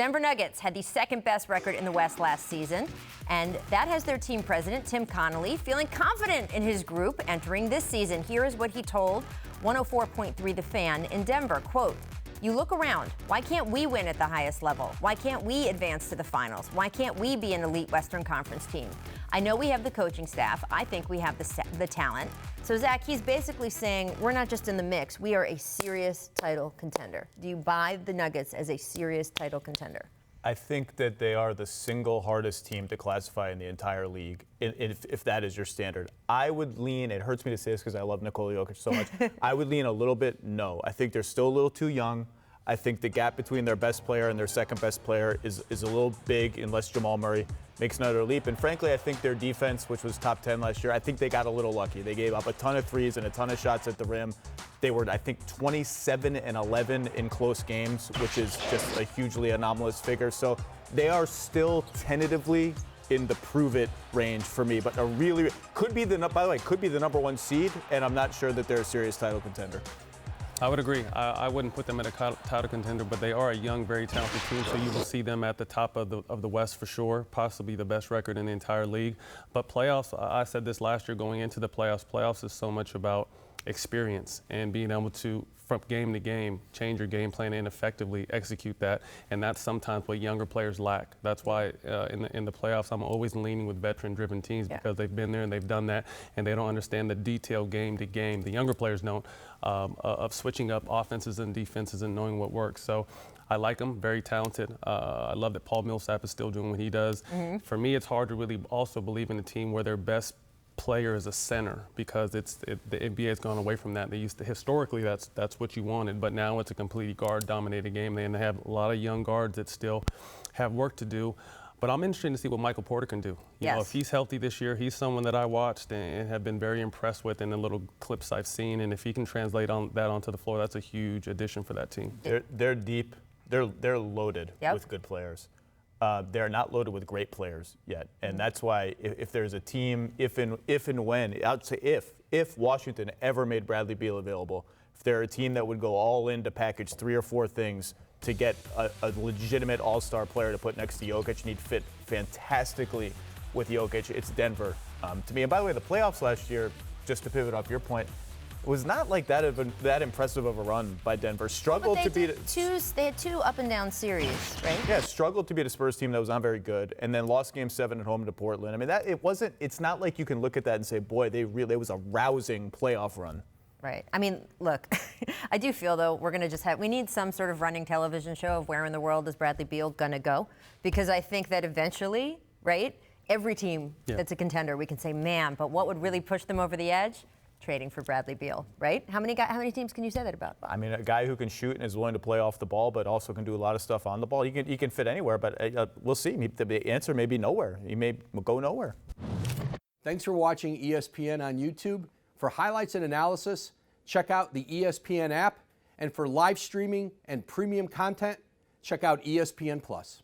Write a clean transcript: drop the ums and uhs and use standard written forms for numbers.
Denver Nuggets had the second best record in the West last season, and that has their team president, Tim Connolly, feeling confident in his group entering this season. Here is what he told 104.3 The Fan in Denver, quote, "You look around. Why can't we win at the highest level? Why can't we advance to the finals? Why can't we be an elite Western Conference team? I know we have the coaching staff. I think we have the talent." So, Zach, he's basically saying we're not just in the mix. We are a serious title contender. Do you buy the Nuggets as a serious title contender? I think that they are the single hardest team to classify in the entire league, if that is your standard. I would lean, it hurts me to say this because I love Nikola Jokic so much, I would lean a little bit no. I think they're still a little too young. I think the gap between their best player and their second best player is a little big unless Jamal Murray makes another leap. And frankly, I think their defense, which was top 10 last year, I think they got a little lucky. They gave up a ton of threes and a ton of shots at the rim. They were, I think, 27 and 11 in close games, which is just a hugely anomalous figure. So they are still tentatively in the prove it range for me, but could be the number one seed, and I'm not sure that they're a serious title contender. I would agree. I wouldn't put them at a title contender, but they are a young, very talented team, so you will see them at the top of the West for sure, possibly the best record in the entire league. But playoffs, I said this last year going into the playoffs is so much about experience and being able to, from game to game, change your game plan and effectively execute that. And that's sometimes what younger players lack. That's why in the playoffs, I'm always leaning with veteran-driven teams because they've been there and they've done that, and they don't understand the detail game to game. The younger players don't, of switching up offenses and defenses and knowing what works. So I like them, very talented. I love that Paul Millsap is still doing what he does. Mm-hmm. For me, it's hard to really also believe in a team where their best player is a center because the NBA has gone away from that. They used to, historically, that's what you wanted, but now it's a completely guard-dominated game, and they have a lot of young guards that still have work to do. But I'm interested to see what Michael Porter can do. You know, if he's healthy this year, he's someone that I watched and have been very impressed with in the little clips I've seen, and if he can translate that onto the floor, that's a huge addition for that team. They're deep. They're loaded with good players. They're not loaded with great players yet, and that's why if there's a team, if and when, I'd say if Washington ever made Bradley Beal available, if they're a team that would go all in to package 3 or 4 things to get a legitimate all-star player to put next to Jokic, and he'd fit fantastically with Jokic, it's Denver to me. And by the way, the playoffs last year, just to pivot off your point, was not like that impressive of a run by Denver. Struggled to beat they had 2 up and down series, right? Yeah, struggled to beat a Spurs team that was not very good, and then lost Game 7 at home to Portland. I mean, it's not like you can look at that and say, boy, it was a rousing playoff run. Right. I mean, look, I do feel, though, we're going to just we need some sort of running television show of where in the world is Bradley Beal going to go, because I think that eventually, right, every team that's a contender, we can say, man, but what would really push them over the edge? Trading for Bradley Beal, right? How many teams can you say that about? I mean, a guy who can shoot and is willing to play off the ball, but also can do a lot of stuff on the ball. He can fit anywhere, but we'll see. The answer may be nowhere. He may go nowhere. Thanks for watching ESPN on YouTube. For highlights and analysis, check out the ESPN app. And for live streaming and premium content, check out ESPN Plus.